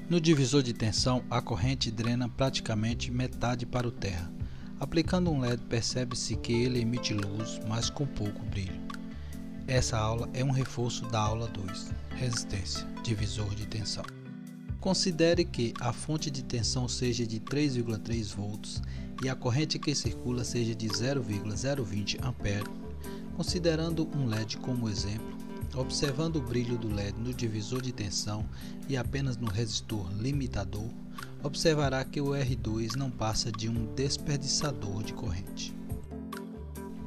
No divisor de tensão, a corrente drena praticamente metade para o terra. Aplicando um LED, percebe-se que ele emite luz, mas com pouco brilho. Essa aula é um reforço da aula 2, resistência, divisor de tensão. Considere que a fonte de tensão seja de 3,3 volts e a corrente que circula seja de 0,020 A. Considerando um LED como exemplo, observando o brilho do LED no divisor de tensão e apenas no resistor limitador, observará que o R2 não passa de um desperdiçador de corrente.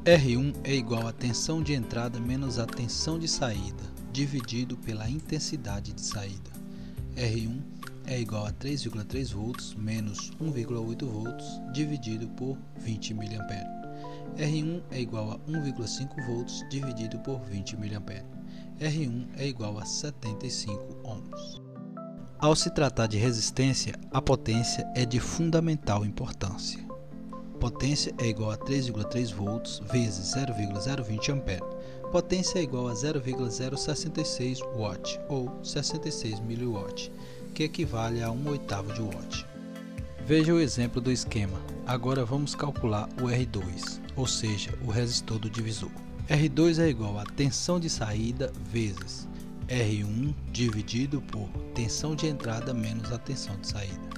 R1 é igual a tensão de entrada menos a tensão de saída, dividido pela intensidade de saída. R1 é igual a 3,3 volts menos 1,8 volts dividido por 20 mA. R1 é igual a 1,5 volts dividido por 20 mA. R1 é igual a 75 ohms. Ao se tratar de resistência, a potência é de fundamental importância. Potência é igual a 3,3 volts vezes 0,020 A. Potência é igual a 0,066 watt ou 66 mW, que equivale a 1/8 de watt. Veja o exemplo do esquema. Agora vamos calcular o R2, ou seja, o resistor do divisor. R2 é igual a tensão de saída vezes R1 dividido por tensão de entrada menos a tensão de saída.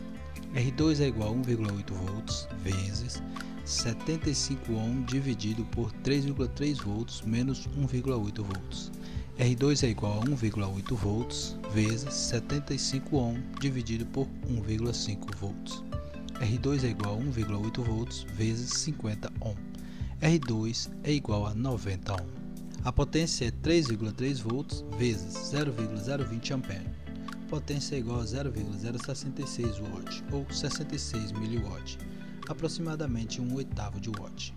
R2 é igual a 1,8 volts vezes 75 ohm dividido por 3,3 volts menos 1,8 volts. R2 é igual a 1,8 volts vezes 75 ohm dividido por 1,5 volts. R2 é igual a 1,8 volts vezes 50 ohm. R2 é igual a 90 ohm. A potência é 3,3 volts vezes 0,020 A. Potência é igual a 0,066 watt ou 66 mW, aproximadamente 1/8 de watt.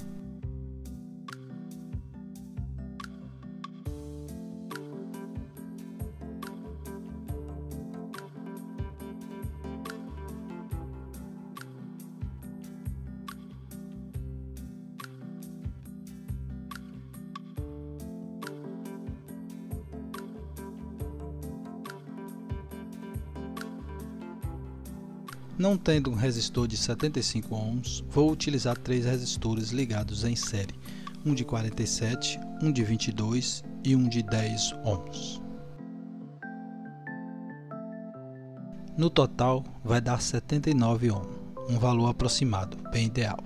Não tendo um resistor de 75 ohms, vou utilizar 3 resistores ligados em série, um de 47, um de 22 e um de 10 ohms. No total vai dar 79 ohms, um valor aproximado, bem ideal.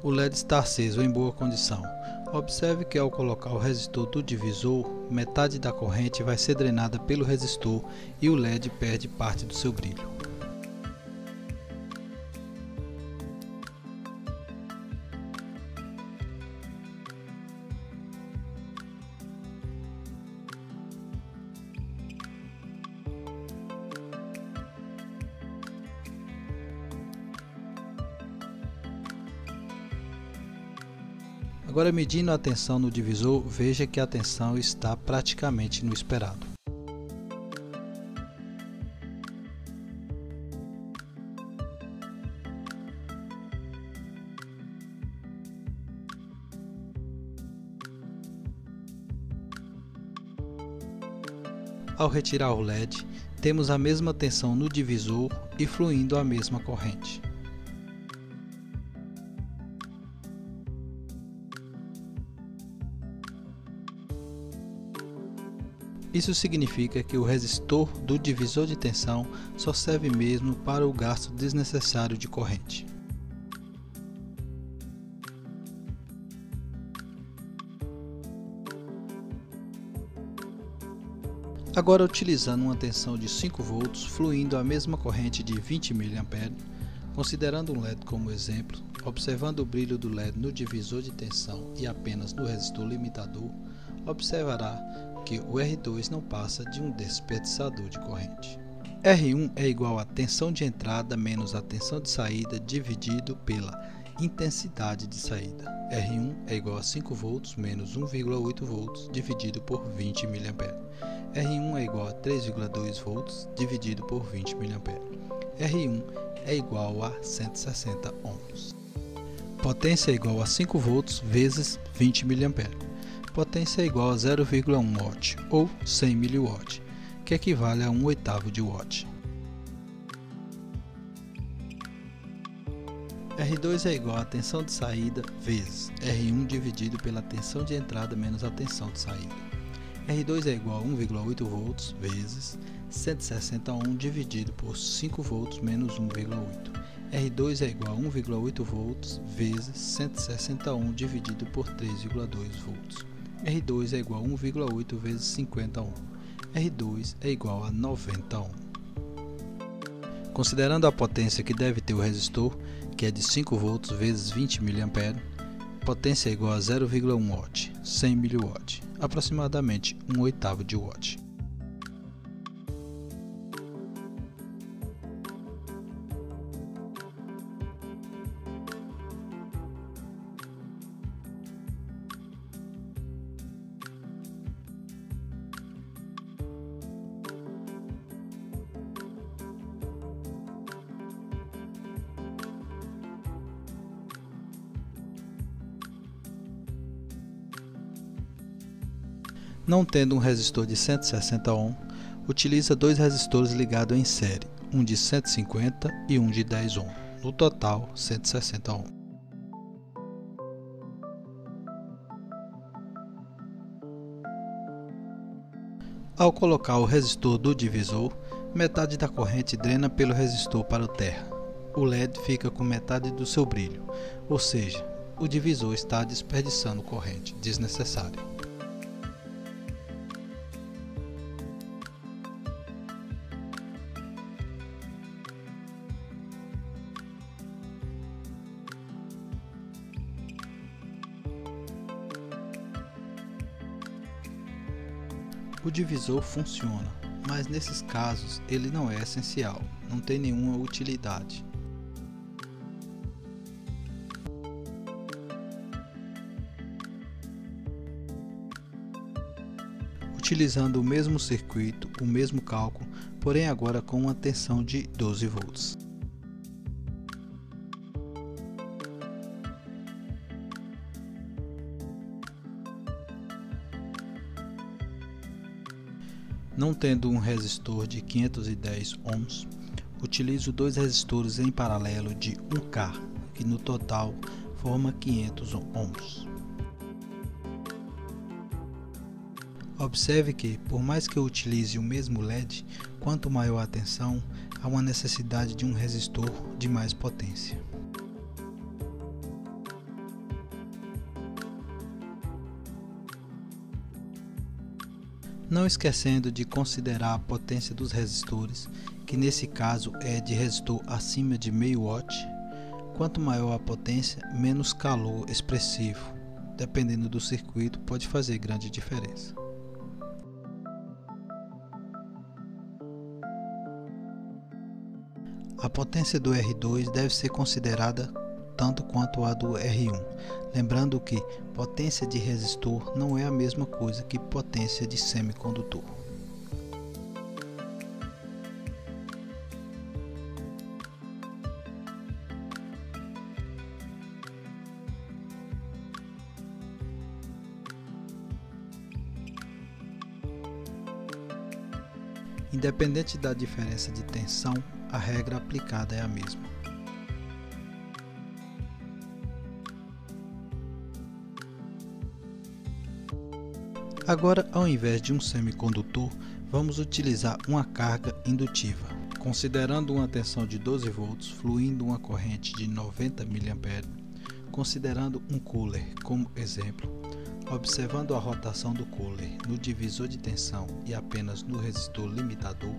O LED está aceso em boa condição. Observe que ao colocar o resistor do divisor, metade da corrente vai ser drenada pelo resistor e o LED perde parte do seu brilho. Agora, medindo a tensão no divisor, veja que a tensão está praticamente no esperado. Ao retirar o LED, temos a mesma tensão no divisor e fluindo a mesma corrente. Isso significa que o resistor do divisor de tensão só serve mesmo para o gasto desnecessário de corrente. Agora, utilizando uma tensão de 5 volts fluindo a mesma corrente de 20 mA, considerando um LED como exemplo, observando o brilho do LED no divisor de tensão e apenas no resistor limitador, observará que o R2 não passa de um desperdiçador de corrente. R1 é igual a tensão de entrada menos a tensão de saída dividido pela intensidade de saída. R1 é igual a 5 volts menos 1,8 volts dividido por 20 mA. R1 é igual a 3,2 volts dividido por 20 mA. R1 é igual a 160 ohms. Potência é igual a 5 volts vezes 20 mA. Potência é igual a 0,1 watt ou 100 mW, que equivale a 1/8 de watt. R2 é igual a tensão de saída vezes R1 dividido pela tensão de entrada menos a tensão de saída. R2 é igual a 1,8 volts vezes 160 ohm dividido por 5 volts menos 1,8. R2 é igual a 1,8 volts vezes 160 ohm dividido por 3,2 volts. R2 é igual a 1,8 vezes 50 ohm. R2 é igual a 90 ohm. Considerando a potência que deve ter o resistor, que é de 5 volts vezes 20 mA, potência é igual a 0,1 watt, 100 mW, aproximadamente 1/8 de watt. Não tendo um resistor de 160 ohm, utiliza dois resistores ligados em série, um de 150 e um de 10 ohm, no total 160 ohm. Ao colocar o resistor do divisor, metade da corrente drena pelo resistor para o terra. O LED fica com metade do seu brilho, ou seja, o divisor está desperdiçando corrente desnecessária. O divisor funciona, mas nesses casos ele não é essencial, não tem nenhuma utilidade. Utilizando o mesmo circuito, o mesmo cálculo, porém agora com uma tensão de 12 volts. Não tendo um resistor de 510 ohms, utilizo dois resistores em paralelo de 1K, que no total forma 500 ohms. Observe que, por mais que eu utilize o mesmo LED, quanto maior a tensão, há uma necessidade de um resistor de mais potência. Não esquecendo de considerar a potência dos resistores, que nesse caso é de resistor acima de 0,5 watt. Quanto maior a potência, menos calor expressivo, dependendo do circuito, pode fazer grande diferença. A potência do R2 deve ser considerada tanto quanto a do R1, lembrando que potência de resistor não é a mesma coisa que potência de semicondutor. Independente da diferença de tensão, a regra aplicada é a mesma. Agora, ao invés de um semicondutor, vamos utilizar uma carga indutiva. Considerando uma tensão de 12 volts, fluindo uma corrente de 90 mA, considerando um cooler como exemplo, observando a rotação do cooler no divisor de tensão e apenas no resistor limitador,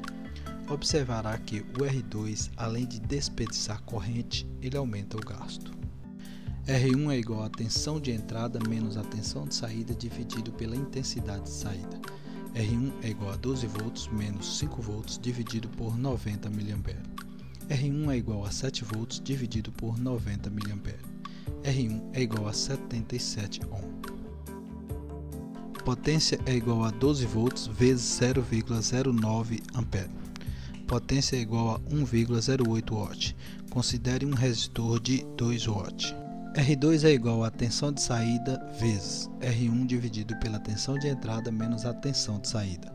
observará que o R2, além de desperdiçar corrente, ele aumenta o gasto. R1 é igual a tensão de entrada menos a tensão de saída dividido pela intensidade de saída. R1 é igual a 12 volts menos 5 volts dividido por 90 mA. R1 é igual a 7 volts dividido por 90 mA. R1 é igual a 77 ohm. Potência é igual a 12 volts vezes 0,09 ampere. Potência é igual a 1,08 watt. Considere um resistor de 2 watts. R2 é igual à tensão de saída vezes R1 dividido pela tensão de entrada menos a tensão de saída.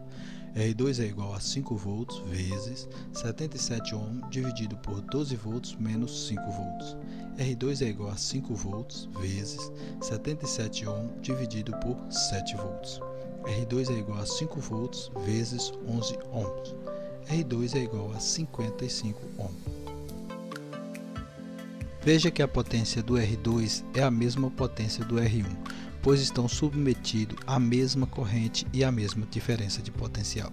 R2 é igual a 5 volts vezes 77 ohm dividido por 12 volts menos 5 volts. R2 é igual a 5 volts vezes 77 ohm dividido por 7 volts. R2 é igual a 5 volts vezes 11 ohms. R2 é igual a 55 ohms. Veja que a potência do R2 é a mesma potência do R1, pois estão submetidos à mesma corrente e à mesma diferença de potencial.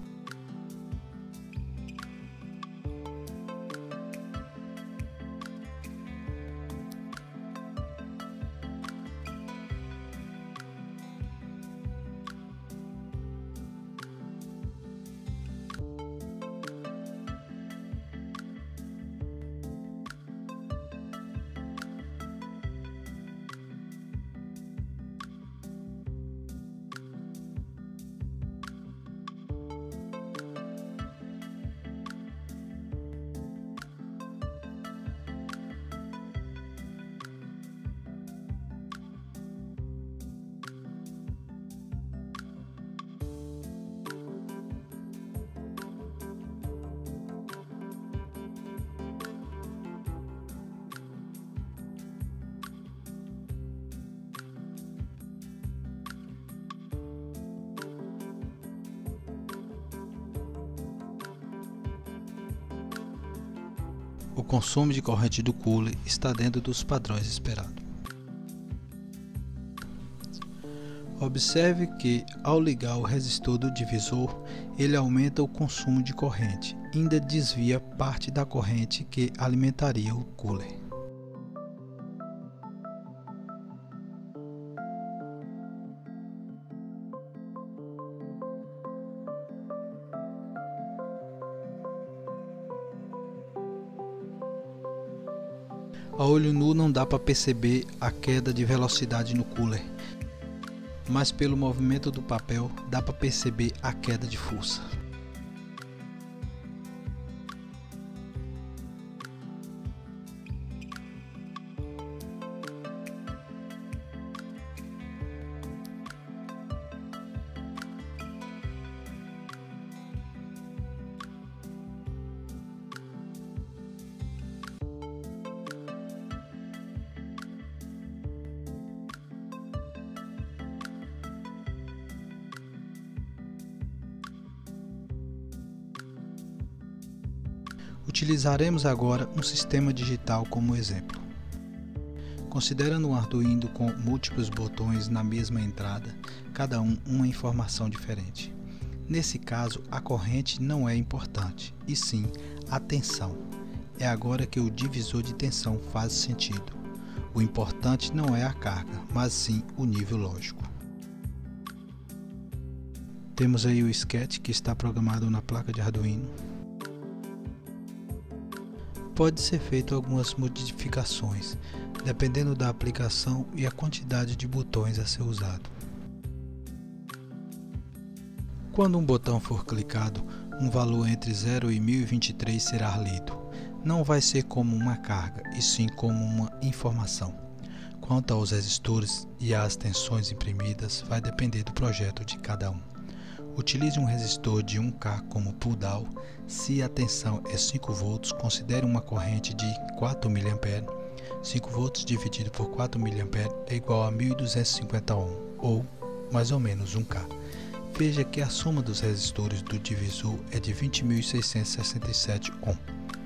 O consumo de corrente do cooler está dentro dos padrões esperados. Observe que, ao ligar o resistor do divisor, ele aumenta o consumo de corrente e ainda desvia parte da corrente que alimentaria o cooler. A olho nu não dá para perceber a queda de velocidade no cooler, mas pelo movimento do papel dá para perceber a queda de força. Utilizaremos agora um sistema digital como exemplo. Considerando um Arduino com múltiplos botões na mesma entrada, cada um uma informação diferente. Nesse caso, a corrente não é importante, e sim a tensão. É agora que o divisor de tensão faz sentido. O importante não é a carga, mas sim o nível lógico. Temos aí o sketch que está programado na placa de Arduino. Pode ser feito algumas modificações, dependendo da aplicação e a quantidade de botões a ser usado. Quando um botão for clicado, um valor entre 0 e 1023 será lido. Não vai ser como uma carga, e sim como uma informação. Quanto aos resistores e às tensões imprimidas, vai depender do projeto de cada um. Utilize um resistor de 1K como pull-down. Se a tensão é 5 volts, considere uma corrente de 4 mA. 5 volts dividido por 4 mA é igual a 1250 ohm, ou mais ou menos 1K. Veja que a soma dos resistores do divisor é de 20.667 ohm.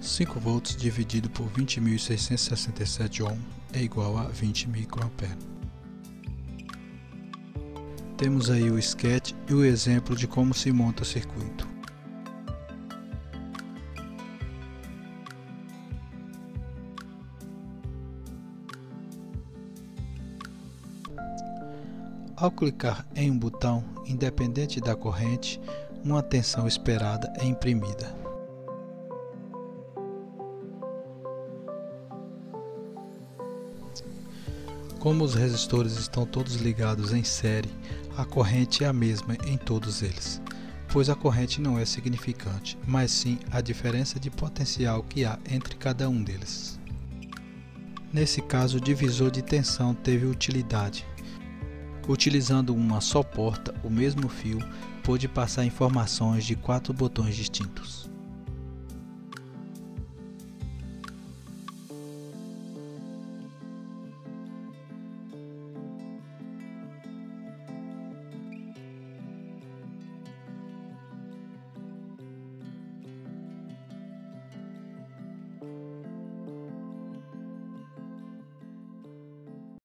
5 volts dividido por 20.667 ohm é igual a 20 microampere. Temos aí o sketch e o exemplo de como se monta o circuito. Ao clicar em um botão, independente da corrente, uma tensão esperada é imprimida. Como os resistores estão todos ligados em série, a corrente é a mesma em todos eles, pois a corrente não é significante, mas sim a diferença de potencial que há entre cada um deles. Nesse caso, o divisor de tensão teve utilidade. Utilizando uma só porta, o mesmo fio pôde passar informações de 4 botões distintos.